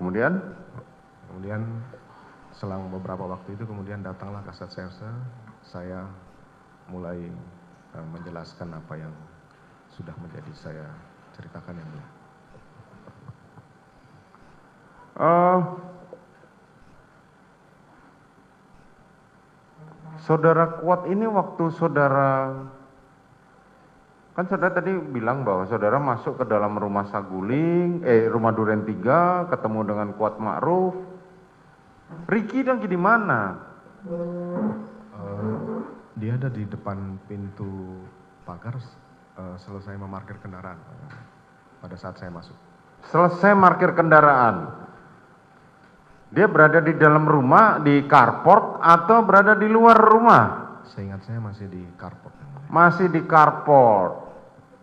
Kemudian selang beberapa waktu itu kemudian datanglah Kasat Serse, saya mulai menjelaskan apa yang sudah menjadi saya ceritakan yang mulia. Saudara Kuat ini waktu saudara, kan saudara tadi bilang bahwa saudara masuk ke dalam rumah Saguling, rumah Duren 3, ketemu dengan Kuat Ma'ruf. Ricky lagi di mana? Dia ada di depan pintu pagar selesai memarkir kendaraan pada saat saya masuk. Selesai parkir kendaraan. Dia berada di dalam rumah, di carport, atau berada di luar rumah? Seingat saya masih di carport. Masih di carport.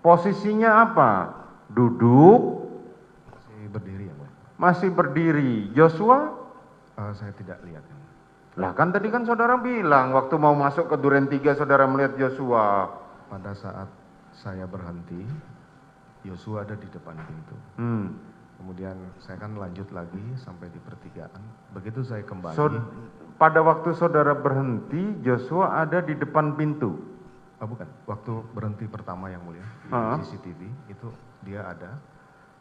Posisinya apa? Duduk? Masih berdiri ya, Mulia. Masih berdiri. Joshua? Saya tidak lihat. Lah kan tadi kan saudara bilang waktu mau masuk ke Duren 3 saudara melihat Joshua. Pada saat saya berhenti, Joshua ada di depan pintu. Kemudian saya kan lanjut lagi sampai di pertigaan. Begitu saya kembali. Pada waktu saudara berhenti, Joshua ada di depan pintu. Bukan, waktu berhenti pertama yang mulia di CCTV itu dia ada.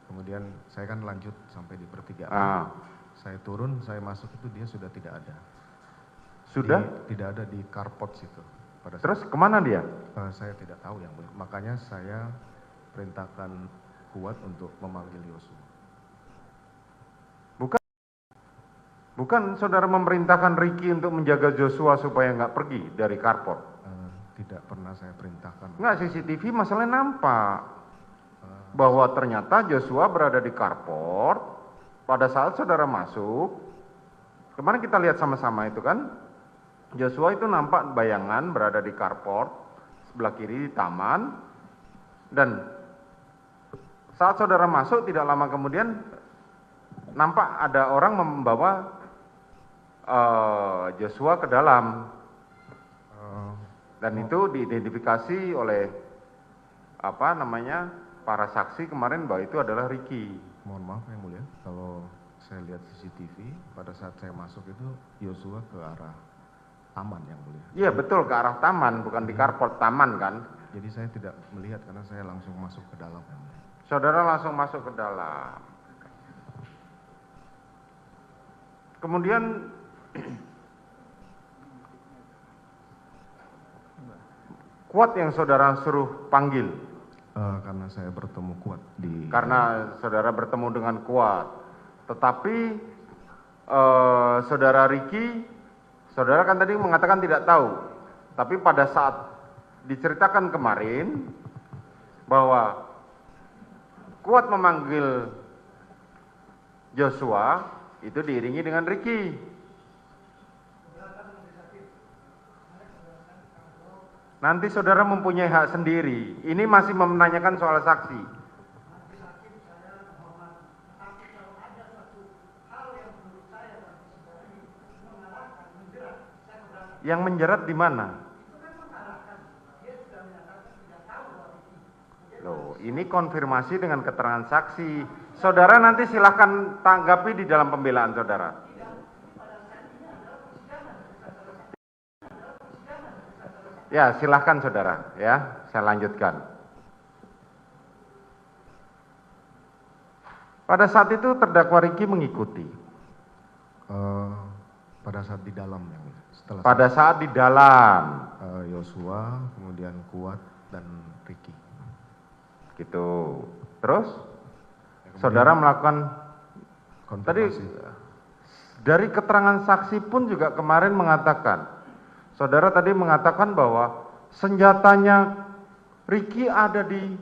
Kemudian saya kan lanjut sampai di pertigaan. Saya turun, saya masuk itu dia sudah tidak ada. Sudah? Tidak ada di carport situ. Terus kemana dia? Saya tidak tahu yang mulia. Makanya saya perintahkan Kuat untuk memanggil Joshua. Bukan saudara memerintahkan Ricky untuk menjaga Joshua supaya nggak pergi dari carport? Tidak pernah saya perintahkan. Nggak, CCTV masalahnya nampak bahwa ternyata Joshua berada di carport pada saat saudara masuk. Kemarin kita lihat sama-sama itu kan, Joshua itu nampak bayangan berada di carport sebelah kiri di taman, dan saat saudara masuk tidak lama kemudian nampak ada orang membawa Joshua ke dalam, dan itu diidentifikasi oleh para saksi kemarin bahwa itu adalah Ricky. Mohon maaf yang mulia, kalau saya lihat CCTV pada saat saya masuk itu Joshua ke arah taman yang mulia. Iya betul, ke arah taman, bukan di carport, taman kan. Jadi saya tidak melihat karena saya langsung masuk ke dalam yang mulia. Saudara langsung masuk ke dalam. Kemudian Kuat yang saudara suruh panggil? Karena saya bertemu Kuat di... Karena saudara bertemu dengan Kuat. Tetapi saudara Ricky, saudara kan tadi mengatakan tidak tahu. Tapi pada saat diceritakan kemarin bahwa Kuat memanggil Joshua, itu diiringi dengan Ricky. Nanti saudara mempunyai hak sendiri. Ini masih menanyakan soal saksi. Yang menjerat di mana? Loh, ini konfirmasi dengan keterangan saksi. Saudara nanti silahkan tanggapi di dalam pembelaan saudara. Ya, silahkan saudara. Ya, saya lanjutkan. Pada saat itu terdakwa Ricky mengikuti. Pada saat di dalam yang mulia. Pada saat di dalam. Joshua, kemudian Kuat dan Ricky. Gitu. Terus saudara melakukan tadi dari keterangan saksi pun juga kemarin mengatakan, saudara tadi mengatakan bahwa senjatanya Ricky ada di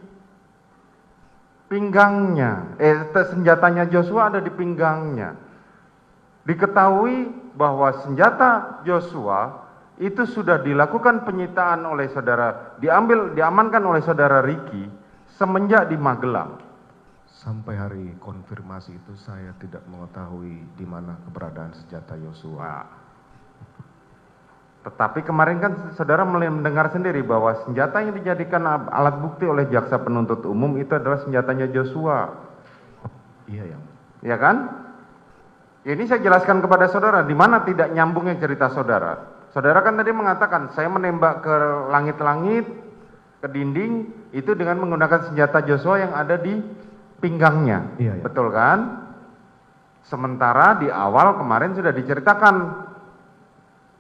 pinggangnya, senjatanya Joshua ada di pinggangnya. Diketahui bahwa senjata Joshua itu sudah dilakukan penyitaan oleh saudara, diamankan oleh saudara Ricky semenjak di Magelang. Sampai hari konfirmasi itu saya tidak mengetahui di mana keberadaan senjata Joshua. Tetapi kemarin kan saudara mendengar sendiri bahwa senjata yang dijadikan alat bukti oleh jaksa penuntut umum itu adalah senjatanya Joshua. Iya yang. Ya kan? Ya, ini saya jelaskan kepada saudara, di mana tidak nyambungnya cerita saudara. Saudara kan tadi mengatakan, saya menembak ke langit-langit, ke dinding, itu dengan menggunakan senjata Joshua yang ada di pinggangnya. Iya, iya. Betul kan? Sementara di awal kemarin sudah diceritakan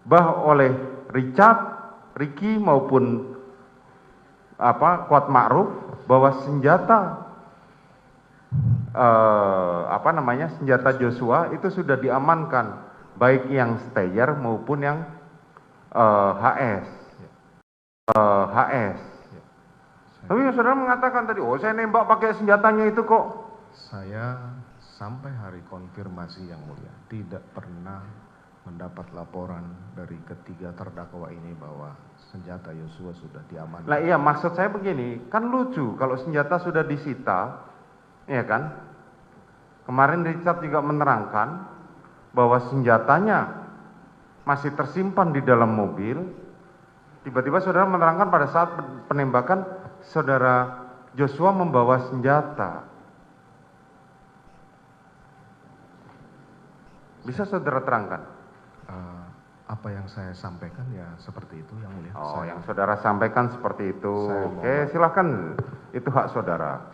bahwa oleh Richard, Ricky maupun Kuat Ma'ruf bahwa senjata senjata Joshua itu sudah diamankan, baik yang Steyr maupun yang HS. Tapi saudara mengatakan tadi, oh saya nembak pakai senjatanya itu kok. Saya sampai hari konfirmasi yang mulia tidak pernah mendapat laporan dari ketiga terdakwa ini bahwa senjata Yosua sudah diamankan. Lah iya, maksud saya begini, kan lucu kalau senjata sudah disita, ya kan? Kemarin Richard juga menerangkan bahwa senjatanya masih tersimpan di dalam mobil. Tiba-tiba saudara menerangkan pada saat penembakan saudara Joshua membawa senjata. Bisa saudara terangkan? Apa yang saya sampaikan ya seperti itu yang mulia. Oh, yang saudara sampaikan seperti itu. Oke, silahkan. Itu hak saudara.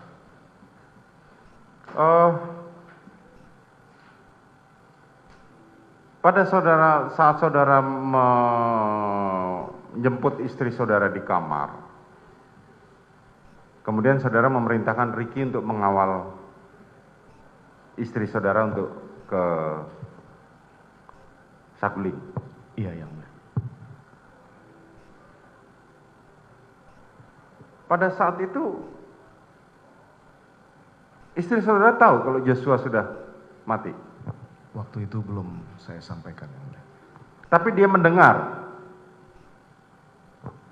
Pada saat saudara menjemput istri saudara di kamar, kemudian saudara memerintahkan Ricky untuk mengawal istri saudara untuk ke Saguling. Iya, yang mulia. Pada saat itu istri saudara tahu kalau Joshua sudah mati? Waktu itu belum saya sampaikan yang mulia. Tapi dia mendengar.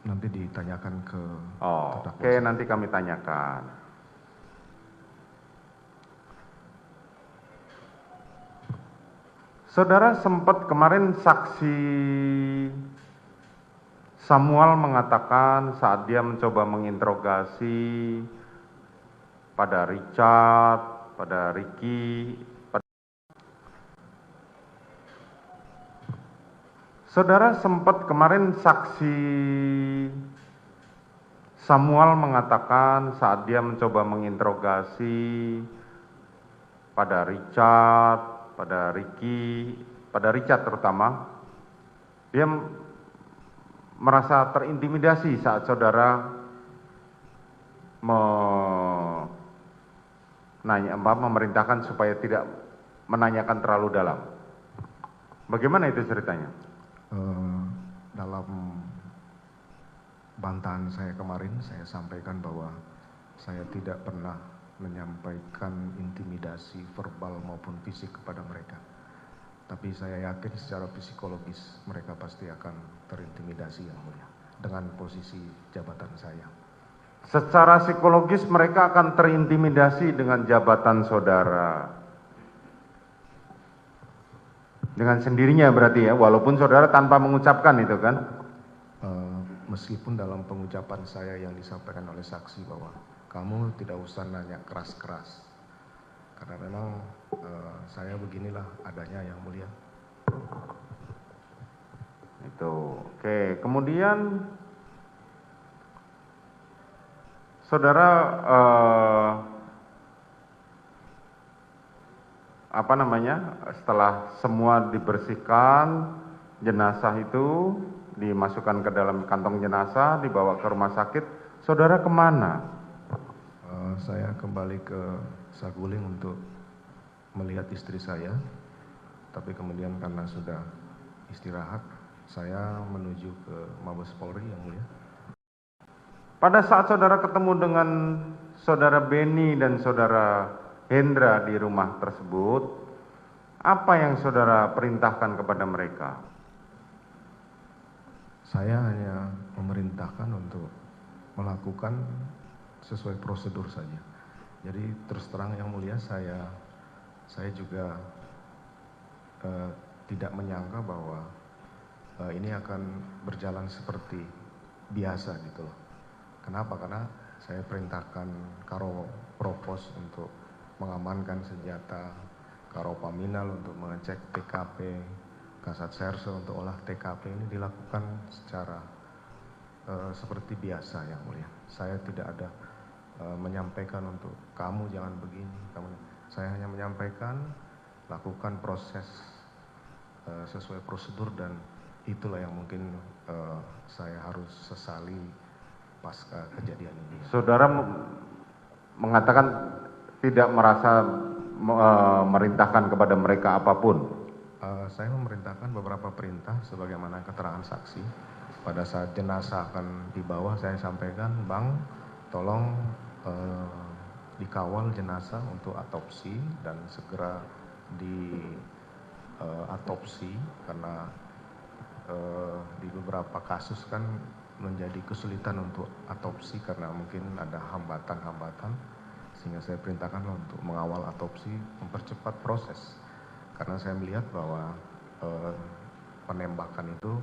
Nanti ditanyakan ke terdakwa. Oke, nanti kami tanyakan. Saudara sempat kemarin saksi Samuel mengatakan saat dia mencoba menginterogasi pada Richard, pada Ricky, saudara sempat kemarin saksi Samuel mengatakan saat dia mencoba menginterogasi pada Richard, pada Ricky, pada Richard terutama, dia merasa terintimidasi saat saudara memerintahkan supaya tidak menanyakan terlalu dalam. Bagaimana itu ceritanya? Dalam bantahan saya kemarin, saya sampaikan bahwa saya tidak pernah menyampaikan intimidasi verbal maupun fisik kepada mereka. Tapi saya yakin secara psikologis mereka pasti akan terintimidasi yang mulia dengan posisi jabatan saya. Secara psikologis mereka akan terintimidasi dengan jabatan saudara. Dengan sendirinya berarti ya, walaupun saudara tanpa mengucapkan itu kan? Meskipun dalam pengucapan saya yang disampaikan oleh saksi bahwa kamu tidak usah nanya keras-keras. Karena memang saya beginilah adanya yang mulia. Itu. Oke, kemudian saudara setelah semua dibersihkan, jenazah itu dimasukkan ke dalam kantong jenazah, dibawa ke rumah sakit, saudara kemana? Saya kembali ke Saguling untuk melihat istri saya, tapi kemudian karena sudah istirahat, saya menuju ke Mabes Polri yang mulia. Pada saat saudara ketemu dengan saudara Beni dan saudara Hendra di rumah tersebut, apa yang saudara perintahkan kepada mereka? Saya hanya memerintahkan untuk melakukan sesuai prosedur saja. Jadi terus terang yang mulia, saya juga tidak menyangka bahwa ini akan berjalan seperti biasa gitu loh. Kenapa? Karena saya perintahkan Karo Propos untuk mengamankan senjata, Karopaminal untuk mengecek TKP, Kasat Serse untuk olah TKP ini dilakukan secara seperti biasa yang mulia. Saya tidak ada menyampaikan untuk kamu jangan begini, saya hanya menyampaikan lakukan proses sesuai prosedur dan itulah yang mungkin saya harus sesali pasca kejadian ini. Saudara mengatakan tidak merasa merintahkan kepada mereka apapun. Saya memerintahkan beberapa perintah sebagaimana keterangan saksi. Pada saat jenazah akan dibawa, saya sampaikan, Bang, tolong dikawal jenazah untuk autopsi dan segera di autopsi karena di beberapa kasus kan menjadi kesulitan untuk autopsi karena mungkin ada hambatan-hambatan, sehingga saya perintahkan untuk mengawal autopsi, mempercepat proses karena saya melihat bahwa penembakan itu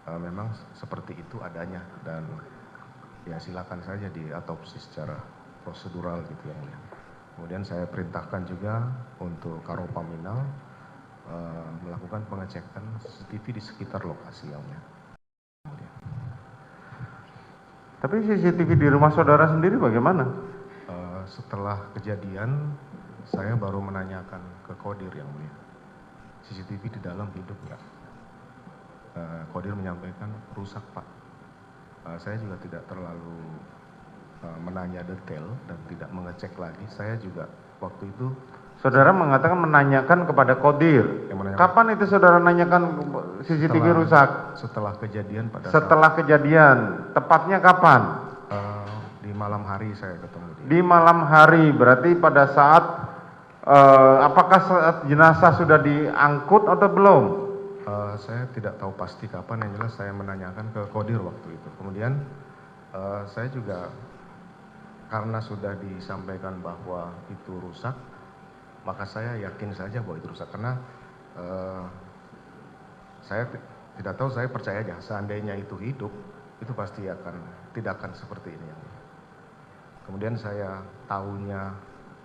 memang seperti itu adanya dan ya silakan saja di autopsi secara prosedural gitu yang mulia. Kemudian saya perintahkan juga untuk Karopaminal melakukan pengecekan CCTV di sekitar lokasi yang mulia. Tapi CCTV di rumah saudara sendiri bagaimana? Setelah kejadian saya baru menanyakan ke Kodir yang mulia, CCTV di dalam hidup nggak? Kodir menyampaikan rusak Pak. Saya juga tidak terlalu menanya detail dan tidak mengecek lagi. Saya juga waktu itu. Saudara mengatakan menanyakan kepada Kodir. Kapan itu saudara nanyakan CCTV rusak? Setelah kejadian Setelah kejadian, tepatnya kapan? Di malam hari saya ketemu dia. Di malam hari, berarti pada saat apakah saat jenazah sudah diangkut atau belum? Saya tidak tahu pasti kapan, yang jelas saya menanyakan ke Kodir waktu itu. Kemudian saya juga karena sudah disampaikan bahwa itu rusak, maka saya yakin saja bahwa itu rusak karena saya tidak tahu, saya percaya aja seandainya itu hidup, itu pasti tidak akan seperti ini. Kemudian saya tahunya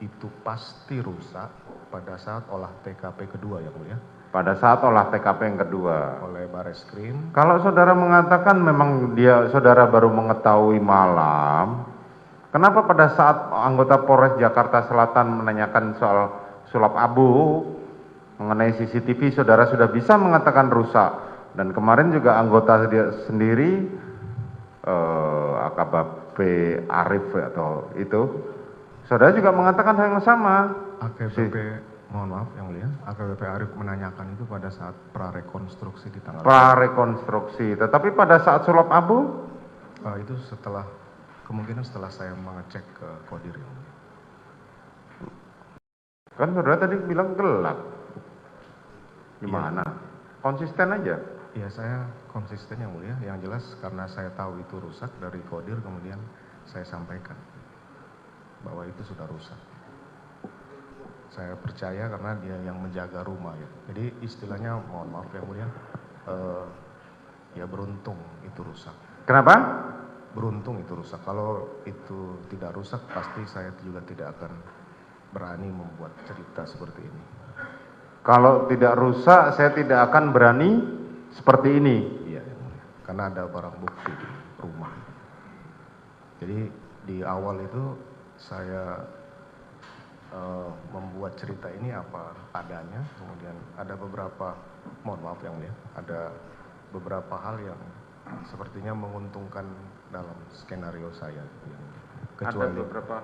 itu pasti rusak pada saat olah TKP kedua ya mulia. Pada saat olah TKP yang kedua oleh Bareskrim. Kalau saudara mengatakan memang saudara baru mengetahui malam, kenapa pada saat anggota Polres Jakarta Selatan menanyakan soal sulap abu mengenai CCTV, saudara sudah bisa mengatakan rusak, dan kemarin juga anggota sendiri AKBP Arif atau itu, saudara juga mengatakan hal yang sama. Mohon maaf yang mulia, AKBP Arif menanyakan itu pada saat prarekonstruksi di tanggal. Prarekonstruksi, tetapi pada saat sulap abu? Itu kemungkinan setelah saya mengecek ke Kodir yang mulia. Kan saudara tadi bilang gelap. Gimana? Ya. Konsisten aja? Iya, saya konsisten yang mulia. Yang jelas karena saya tahu itu rusak dari Kodir, kemudian saya sampaikan bahwa itu sudah rusak. Saya percaya karena dia yang menjaga rumah ya. Jadi istilahnya, mohon maaf yang mulia, ya beruntung itu rusak. Kenapa? Beruntung itu rusak. Kalau itu tidak rusak, pasti saya juga tidak akan berani membuat cerita seperti ini. Kalau tidak rusak, saya tidak akan berani seperti ini. Iya, yang mulia. Karena ada barang bukti di rumah. Jadi di awal itu saya membuat cerita ini apa adanya, kemudian ada beberapa, mohon maaf yang mulia, ada beberapa hal yang sepertinya menguntungkan dalam skenario saya. Kecuali ada beberapa.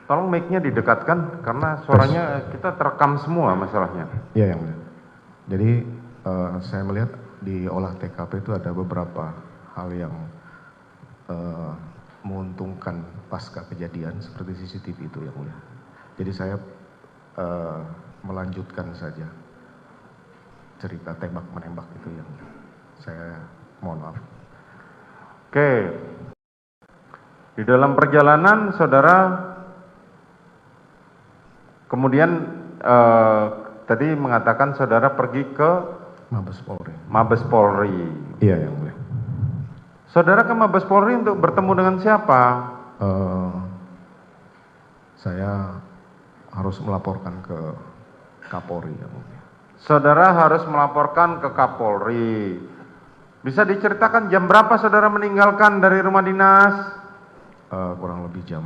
Tolong mic-nya didekatkan karena suaranya kita terekam semua masalahnya. Iya yang mulia. Jadi saya melihat di olah TKP itu ada beberapa hal yang menguntungkan pasca kejadian seperti CCTV itu yang mulia. Jadi saya melanjutkan saja cerita tembak menembak itu yang saya mohon maaf. Oke. Di dalam perjalanan saudara kemudian tadi mengatakan saudara pergi ke Mabes Polri. Mabes Polri. Iya yang mulia. Saudara ke Mabes Polri untuk bertemu dengan siapa? Saya harus melaporkan ke Kapolri yang mulia. Saudara harus melaporkan ke Kapolri. Bisa diceritakan jam berapa saudara meninggalkan dari rumah dinas? Kurang lebih jam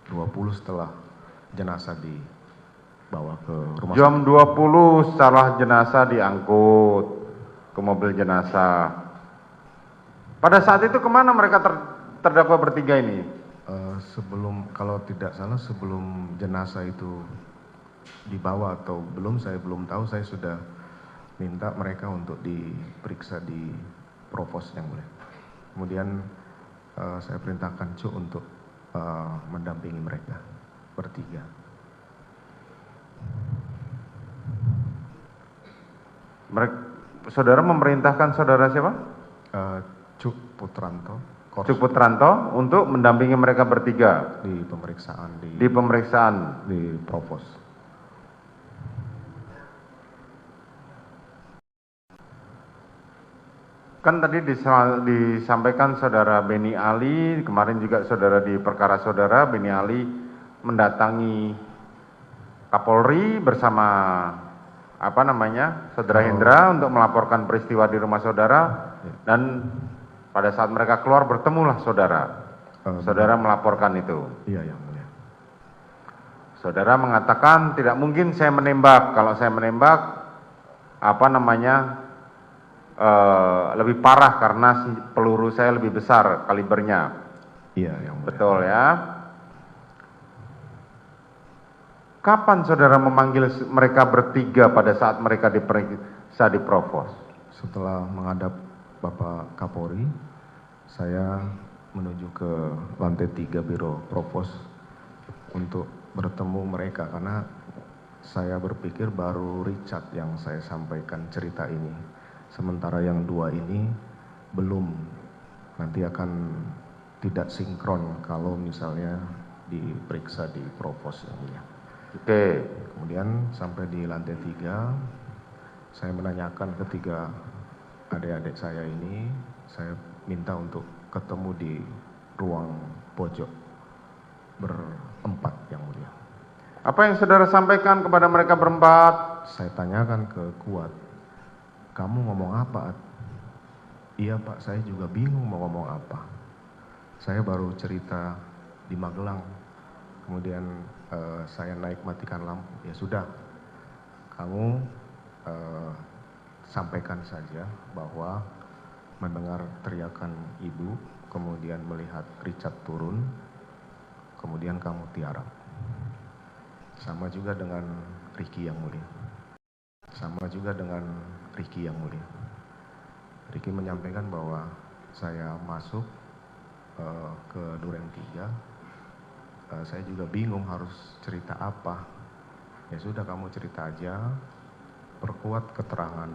20 setelah jenazah dibawa ke rumah sakit. Jam 20 setelah jenazah diangkut ke mobil jenazah. Pada saat itu kemana mereka terdakwa bertiga ini? Kalau tidak salah sebelum jenazah itu dibawa atau belum, saya belum tahu. Saya sudah minta mereka untuk diperiksa di Provos yang mulia. Kemudian saya perintahkan Cuk untuk mendampingi mereka bertiga. Saudara memerintahkan saudara siapa? Cuk Putranto. Cuk Putranto untuk mendampingi mereka bertiga di pemeriksaan di Provos. Kan tadi disampaikan saudara Beni Ali, kemarin juga saudara di perkara saudara Beni Ali mendatangi Kapolri bersama saudara Hendra untuk melaporkan peristiwa di rumah saudara, dan pada saat mereka keluar bertemulah saudara. Saudara melaporkan itu. Iya, yang mulia. Saudara mengatakan tidak mungkin saya menembak. Kalau saya menembak lebih parah karena peluru saya lebih besar kalibernya. Iya, yang mulia. Betul ya. Kapan saudara memanggil mereka bertiga pada saat mereka diperiksa di Provos? Setelah menghadap Bapak Kapolri, saya menuju ke lantai 3 Biro Provos untuk bertemu mereka, karena saya berpikir baru Richard yang saya sampaikan cerita ini. Sementara yang dua ini belum, nanti akan tidak sinkron kalau misalnya diperiksa di Provos yang mulia. Oke. Kemudian sampai di lantai 3, saya menanyakan ketiga adik-adik saya ini, saya minta untuk ketemu di ruang pojok berempat yang mulia. Apa yang saudara sampaikan kepada mereka berempat? Saya tanyakan ke Kuat, kamu ngomong apa? Iya Pak, saya juga bingung mau ngomong apa. Saya baru cerita di Magelang, kemudian saya naik matikan lampu. Ya sudah, kamu sampaikan saja bahwa mendengar teriakan ibu, kemudian melihat Richard turun, kemudian kamu tiarap. Sama juga dengan Ricky yang mulia. Sama juga dengan Ricky yang mulia. Ricky menyampaikan bahwa saya masuk ke Duren 3. Saya juga bingung harus cerita apa. Ya sudah, kamu cerita aja, perkuat keterangan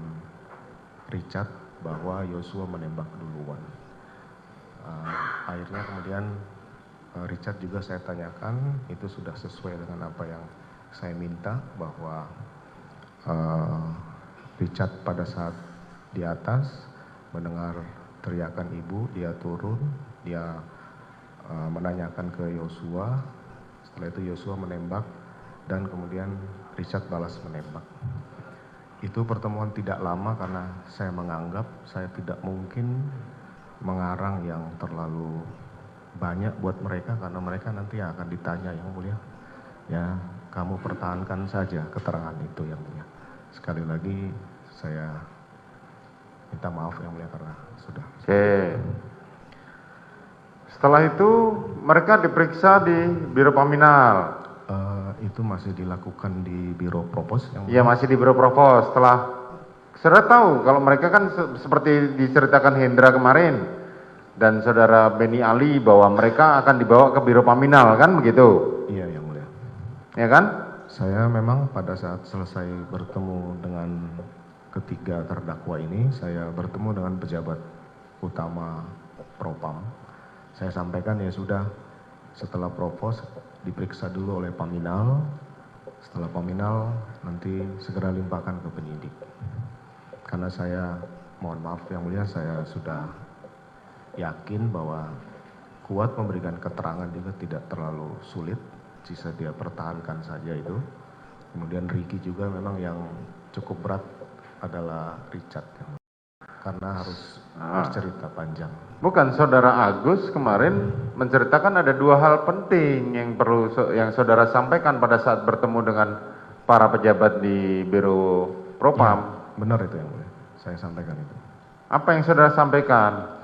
Richard bahwa Yosua menembak duluan. Akhirnya kemudian Richard juga saya tanyakan, itu sudah sesuai dengan apa yang saya minta, bahwa Richard pada saat di atas mendengar teriakan ibu, dia turun, dia menanyakan ke Yosua. Setelah itu Yosua menembak dan kemudian Richard balas menembak. Itu pertemuan tidak lama karena saya menganggap saya tidak mungkin mengarang yang terlalu banyak buat mereka, karena mereka nanti akan ditanya yang mulia. Ya, kamu pertahankan saja keterangan itu yang mulia. Sekali lagi saya minta maaf yang mulia karena sudah. Oke. Setelah itu mereka diperiksa di Biro Paminal. Itu masih dilakukan di Biro Provos yang mulia. Iya, masih di Biro Provos. Setelah saudara tahu kalau mereka kan seperti diceritakan Hendra kemarin dan saudara Beni Ali bahwa mereka akan dibawa ke Biro Paminal, kan begitu? Iya yang mulia. Ya kan? Saya memang pada saat selesai bertemu dengan ketiga terdakwa ini, saya bertemu dengan pejabat utama Propam. Saya sampaikan ya sudah, setelah Provos diperiksa dulu oleh Paminal. Setelah Paminal nanti segera limpahkan ke penyidik. Karena saya, mohon maaf yang mulia, saya sudah yakin bahwa Kuat memberikan keterangan juga tidak terlalu sulit. bisa dia pertahankan saja itu. Kemudian Ricky juga memang yang cukup berat adalah Richard, karena harus bercerita panjang. Bukan, saudara Agus kemarin menceritakan ada dua hal penting yang perlu yang saudara sampaikan pada saat bertemu dengan para pejabat di Biro Propam. Ya, benar itu yang mulia, saya sampaikan itu. Apa yang saudara sampaikan?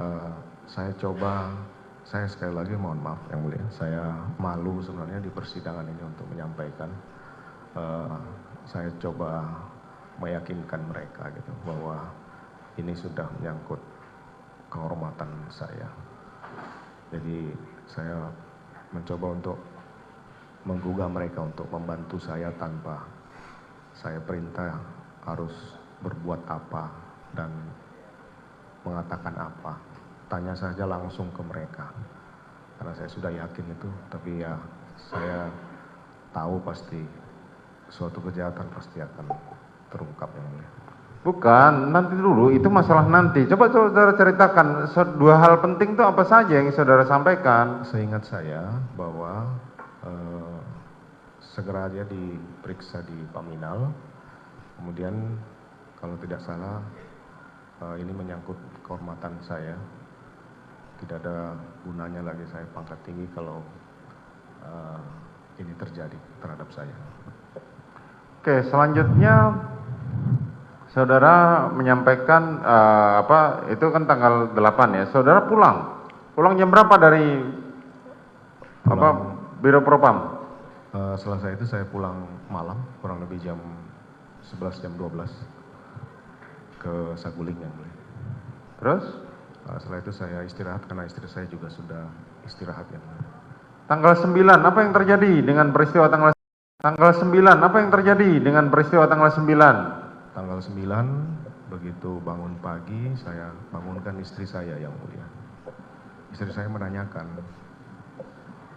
Saya sekali lagi mohon maaf yang mulia, saya malu sebenarnya di persidangan ini untuk menyampaikan. Saya coba meyakinkan mereka gitu bahwa ini sudah menyangkut kehormatan saya. Jadi saya mencoba untuk menggugah mereka untuk membantu saya tanpa saya perintah harus berbuat apa dan mengatakan apa. Tanya saja langsung ke mereka, karena saya sudah yakin itu. Tapi ya saya tahu pasti suatu kejahatan pasti akan terungkap yang mulia. Bukan, nanti dulu, itu masalah nanti. Coba saudara ceritakan dua hal penting itu apa saja yang saudara sampaikan. Seingat saya bahwa segera dia diperiksa di Paminal, kemudian kalau tidak salah ini menyangkut kehormatan saya. Tidak ada gunanya lagi saya pangkat tinggi kalau ini terjadi terhadap saya. Oke, selanjutnya saudara menyampaikan itu kan tanggal 8 ya. Saudara pulang jam berapa dari Biro Propam? Selesai itu saya pulang malam, kurang lebih jam 11 jam 12 ke Saguling yang mulia. Terus? Setelah itu saya istirahat karena istri saya juga sudah istirahat yang mulia. Tanggal 9, apa yang terjadi dengan peristiwa tanggal 9? Apa yang terjadi dengan peristiwa tanggal 9? Tanggal 9, begitu bangun pagi, saya bangunkan istri saya yang mulia. Istri saya menanyakan,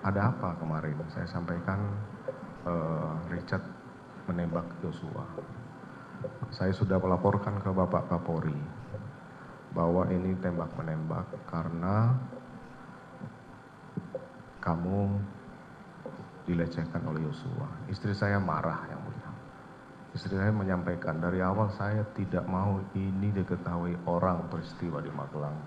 ada apa kemarin? Saya sampaikan Richard menembak Joshua. Saya sudah melaporkan ke Bapak Kapolri bahwa ini tembak-menembak karena kamu dilecehkan oleh Joshua. Istri saya marah yang mulia. Istri saya menyampaikan, dari awal saya tidak mau ini diketahui orang peristiwa di Magelang.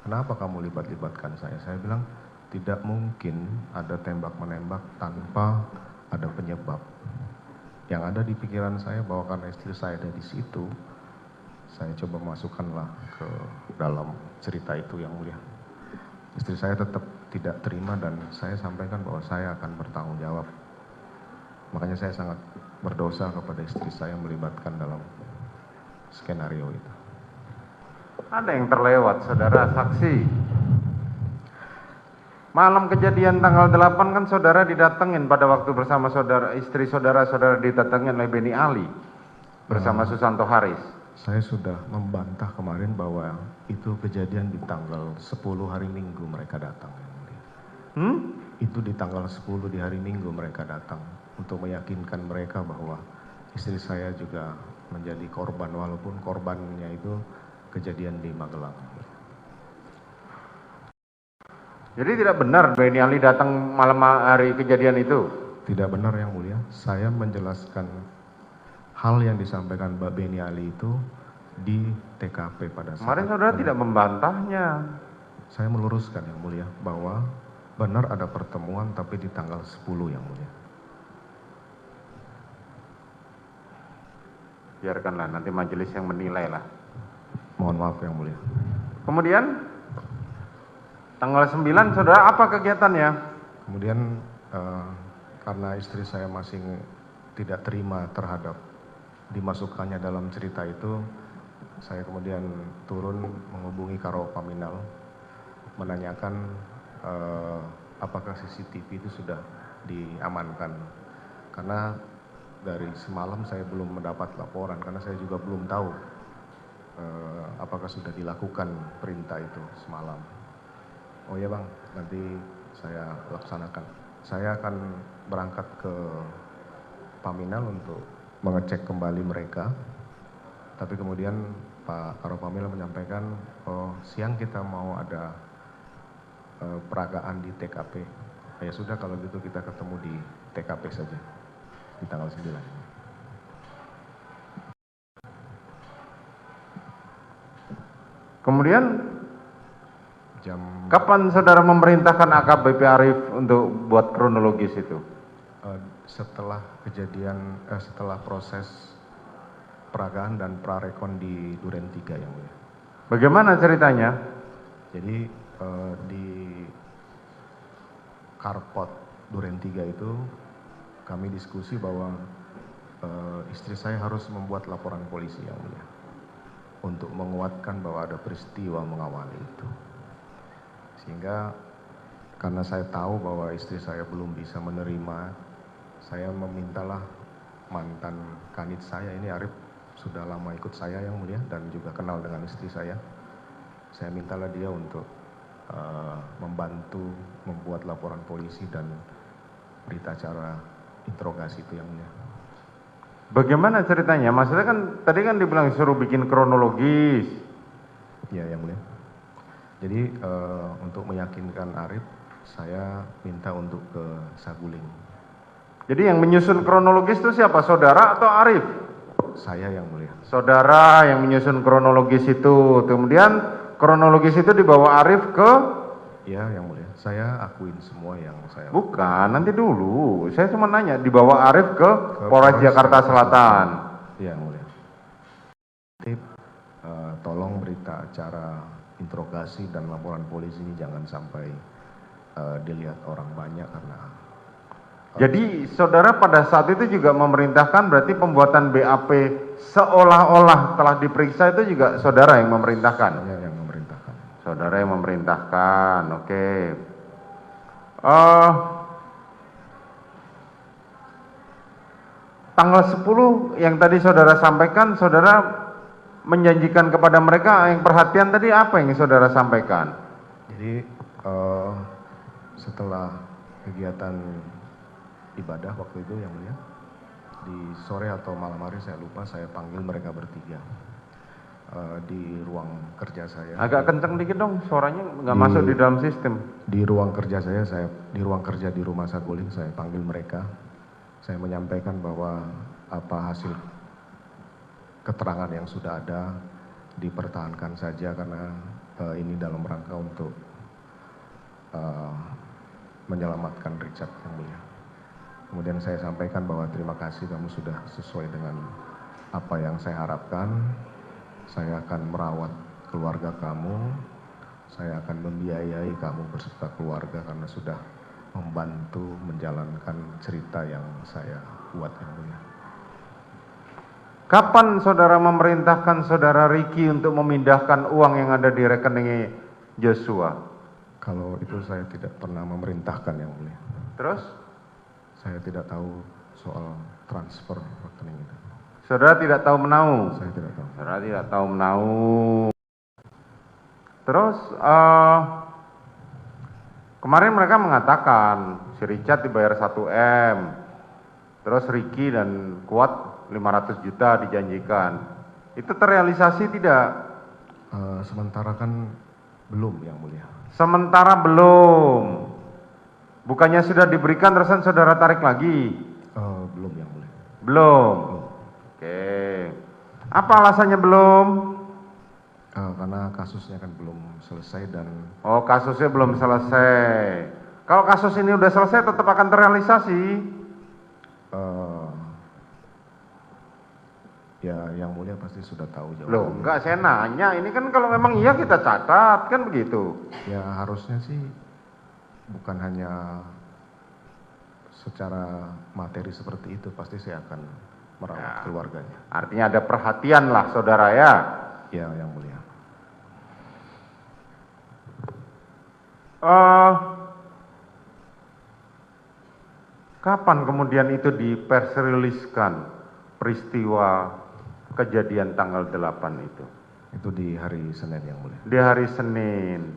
Kenapa kamu libat-libatkan saya? Saya bilang, tidak mungkin ada tembak-menembak tanpa ada penyebab. Yang ada di pikiran saya bahwa karena istri saya ada di situ, saya coba masukkanlah ke dalam cerita itu yang mulia. Istri saya tetap tidak terima dan saya sampaikan bahwa saya akan bertanggung jawab. Makanya saya sangat berdosa kepada istri saya melibatkan dalam skenario itu. Ada yang terlewat, saudara saksi. Malam kejadian tanggal 8 kan saudara didatengin pada waktu bersama saudara, istri saudara didatengin oleh Beni Ali bersama Susanto Haris. Saya sudah membantah kemarin bahwa itu kejadian di tanggal 10 hari Minggu mereka datang. Itu di tanggal 10 di hari Minggu mereka datang untuk meyakinkan mereka bahwa istri saya juga menjadi korban walaupun korbannya itu kejadian di Magelang. Jadi tidak benar Beni Ali datang malam hari kejadian itu? Tidak benar yang mulia. Saya menjelaskan hal yang disampaikan Mbak Beni Ali itu di TKP pada saat kemarin saudara tidak membantahnya. Saya meluruskan yang mulia bahwa benar ada pertemuan tapi di tanggal 10 yang mulia. Biarkanlah nanti majelis yang menilai lah. Mohon maaf yang mulia. Kemudian tanggal 9 saudara apa kegiatannya? Kemudian karena istri saya masih tidak terima terhadap dimasukkannya dalam cerita itu, saya kemudian turun menghubungi Karo Paminal menanyakan apakah CCTV itu sudah diamankan. Karena dari semalam saya belum mendapat laporan karena saya juga belum tahu apakah sudah dilakukan perintah itu semalam. Oh ya bang, nanti saya laksanakan. Saya akan berangkat ke Paminal untuk mengecek kembali mereka. Tapi kemudian Pak Karo Paminal menyampaikan, oh siang kita mau ada peragaan di TKP. Ya sudah kalau gitu kita ketemu di TKP saja di tanggal 9. Kemudian jam kapan saudara memerintahkan AKBP Arif untuk buat kronologis itu? Setelah kejadian, setelah proses peragaan dan prarekon di Duren 3 yang mulia. Bagaimana ceritanya? Jadi di Karpot Duren 3 itu kami diskusi bahwa istri saya harus membuat laporan polisi yang mulia untuk menguatkan bahwa ada peristiwa mengawali itu. Sehingga karena saya tahu bahwa istri saya belum bisa menerima, saya memintalah mantan kanit saya ini, Arif sudah lama ikut saya yang mulia dan juga kenal dengan istri saya. Saya mintalah dia untuk membantu membuat laporan polisi dan berita acara interogasi itu yang mulia. Bagaimana ceritanya? Maksudnya kan tadi kan dibilang suruh bikin kronologis. Ya yang mulia. Jadi untuk meyakinkan Arif, saya minta untuk ke Saguling. Jadi yang menyusun kronologis itu siapa? Saudara atau Arif? Saya yang mulia. Saudara yang menyusun kronologis itu. Kemudian kronologis itu dibawa Arif ke? Ya yang mulia. Saya akuin semua yang saya. Bukan, nanti dulu. Saya cuma nanya, dibawa Arif ke Polres Jakarta Selatan. Iya yang mulia. Tolong berita acara interogasi dan laporan polisi ini jangan sampai dilihat orang banyak karena. Jadi saudara pada saat itu juga memerintahkan, berarti pembuatan BAP seolah-olah telah diperiksa itu juga saudara yang memerintahkan? Saya yang memerintahkan. Saudara yang memerintahkan, oke. Tanggal 10 yang tadi saudara sampaikan, saudara menjanjikan kepada mereka yang perhatian tadi apa yang saudara sampaikan? Jadi setelah kegiatan ibadah waktu itu yang mulia, di sore atau malam hari saya lupa, saya panggil mereka bertiga di ruang kerja saya. Agak kenceng dikit dong, suaranya nggak masuk di dalam sistem. Di ruang kerja saya di ruang kerja di Rumah Saguling, saya panggil mereka. Saya menyampaikan bahwa apa hasil keterangan yang sudah ada dipertahankan saja karena ini dalam rangka untuk menyelamatkan Richard yang mulia. Kemudian saya sampaikan bahwa terima kasih kamu sudah sesuai dengan apa yang saya harapkan. Saya akan merawat keluarga kamu. Saya akan membiayai kamu beserta keluarga karena sudah membantu menjalankan cerita yang saya buat yang mulia. Kapan saudara memerintahkan saudara Ricky untuk memindahkan uang yang ada di rekening Joshua? Kalau itu saya tidak pernah memerintahkan yang mulia. Terus? Saya tidak tahu soal transfer rekening itu. Saudara tidak tahu menau? Saya tidak tahu. Saudara tidak tahu menau. Terus kemarin mereka mengatakan si Richard dibayar 1 M. Terus Ricky dan Kuat 500 juta dijanjikan. Itu terrealisasi tidak? Sementara kan belum yang mulia. Sementara belum. Bukannya sudah diberikan terusan saudara tarik lagi? Belum yang mulia. Belum. Oke. Apa alasannya belum? Karena kasusnya kan belum selesai dan. Oh, kasusnya belum selesai. Kalau kasus ini udah selesai tetap akan terrealisasi? Ya yang mulia pasti sudah tahu jawabannya. Loh, enggak, saya nanya. Ini kan kalau memang iya kita catat, kan begitu? Ya harusnya sih bukan hanya secara materi seperti itu, pasti saya akan merawat keluarganya. Artinya ada perhatian lah saudara ya? Ya yang mulia. Kapan kemudian itu di-press release-kan peristiwa kejadian tanggal 8 itu? Itu di hari Senin yang mulia. Di hari Senin.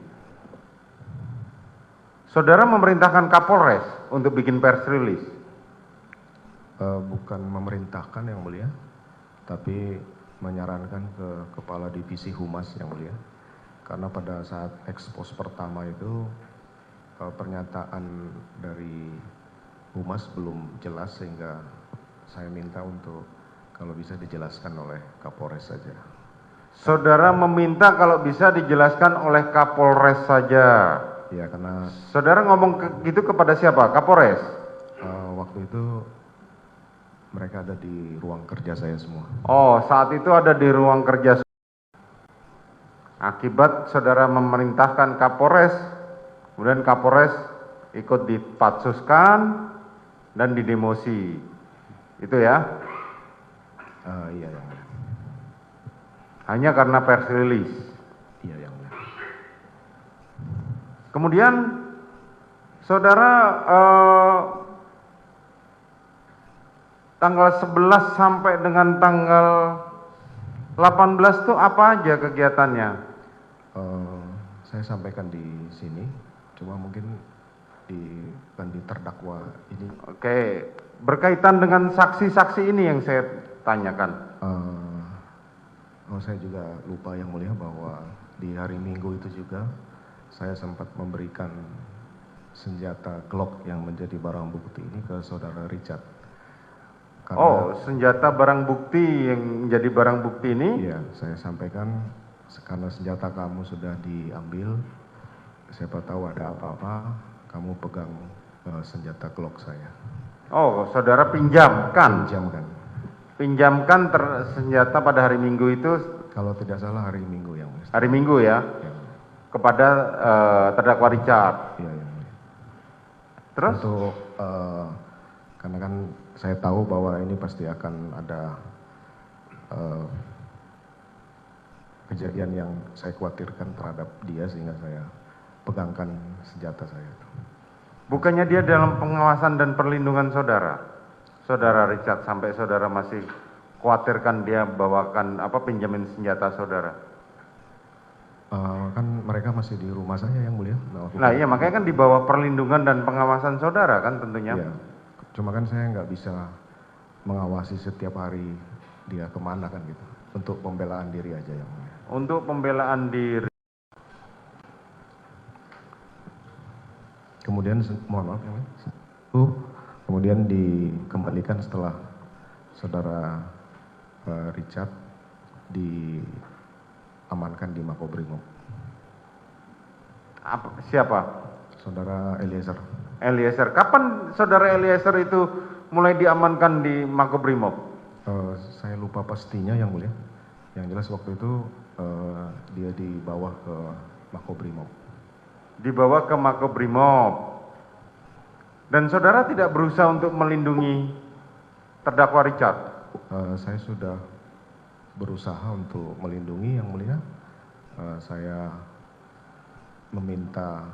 Saudara memerintahkan Kapolres untuk bikin press release? Bukan memerintahkan yang mulia, tapi menyarankan ke Kepala Divisi Humas yang mulia. Karena pada saat ekspos pertama itu pernyataan dari Humas belum jelas sehingga saya minta untuk kalau bisa dijelaskan oleh Kapolres saja. Saudara meminta kalau bisa dijelaskan oleh Kapolres saja. Ya, karena saudara ngomong gitu kepada siapa? Kapolres? Waktu itu mereka ada di ruang kerja saya semua. Oh, saat itu ada di ruang kerja. Akibat saudara memerintahkan Kapolres, kemudian Kapolres ikut dipatsuskan dan didemosi. Itu ya? Iya, yang mulia. Hanya karena press release. Iya, yang mulia. Kemudian saudara tanggal 11 sampai dengan tanggal 18 itu apa aja kegiatannya? Saya sampaikan di sini, cuma mungkin di terdakwa ini. Oke, berkaitan dengan saksi-saksi ini yang saya tanyakan. Saya juga lupa yang mulia bahwa di hari Minggu itu juga saya sempat memberikan senjata Glock yang menjadi barang bukti ini ke saudara Richard. Karena, senjata barang bukti yang menjadi barang bukti ini? Iya, saya sampaikan karena senjata kamu sudah diambil, siapa tahu ada apa-apa, kamu pegang senjata Glock saya. Oh, saudara pinjamkan? Pinjamkan. Pinjamkan senjata pada hari Minggu itu? Kalau tidak salah hari Minggu yang mulia. Hari Minggu ya? Ya. Kepada terdakwa Richard? Iya, yang mulia. Terus? Untuk, karena kan saya tahu bahwa ini pasti akan ada kejadian yang saya khawatirkan terhadap dia sehingga saya pegangkan senjata saya. Bukannya dia dalam pengawasan dan perlindungan saudara, saudara Richard, sampai saudara masih khawatirkan dia bawakan pinjamin senjata saudara? Kan mereka masih di rumah saya yang mulia. Nah iya, makanya kan di bawah perlindungan dan pengawasan saudara kan tentunya. Iya. Cuma kan saya nggak bisa mengawasi setiap hari dia kemana kan gitu. Untuk pembelaan diri aja yang mulia. Untuk pembelaan diri. Kemudian, mohon maaf yang mulia. Kemudian dikembalikan setelah saudara Richard diamankan di Makobrimob. Siapa? Saudara Eliezer. Eliezer. Kapan saudara Eliezer itu mulai diamankan di Makobrimob? Saya lupa pastinya yang mulia. Yang jelas waktu itu dia dibawa ke Makobrimob. Dibawa ke Makobrimob. Dan saudara tidak berusaha untuk melindungi terdakwa Richard? Saya sudah berusaha untuk melindungi yang mulia. Saya meminta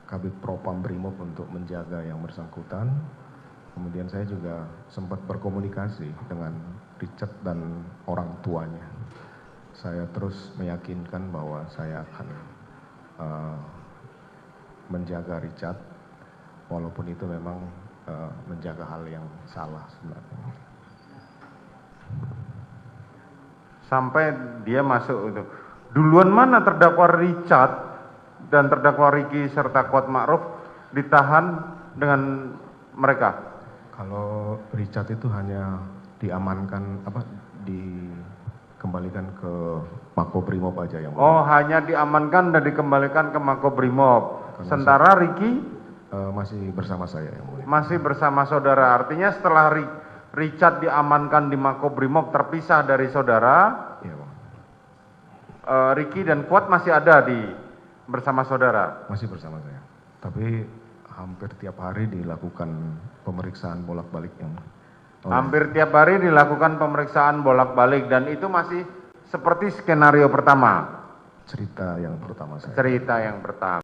Kabid Propam Brimob untuk menjaga yang bersangkutan. Kemudian saya juga sempat berkomunikasi dengan Richard dan orang tuanya. Saya terus meyakinkan bahwa saya akan menjaga Richard, walaupun itu memang menjaga hal yang salah sebenarnya. Sampai dia masuk itu. Duluan mana terdakwa Richard dan terdakwa Ricky serta Kuat Ma'ruf ditahan dengan mereka? Kalau Richard itu hanya diamankan dikembalikan ke Makobrimob aja yang. Hanya diamankan dan dikembalikan ke Makobrimob. Sementara Ricky masih bersama saya yang mulia. Masih bersama saudara. Artinya setelah Richard diamankan di Makobrimob terpisah dari saudara. Iya, Bang. Ricky dan Kuat masih ada bersama saudara? Masih bersama saya. Tapi hampir tiap hari dilakukan pemeriksaan bolak-balik yang. Hampir tiap hari dilakukan pemeriksaan bolak-balik dan itu masih seperti skenario pertama. Cerita yang pertama saya. Cerita yang pertama.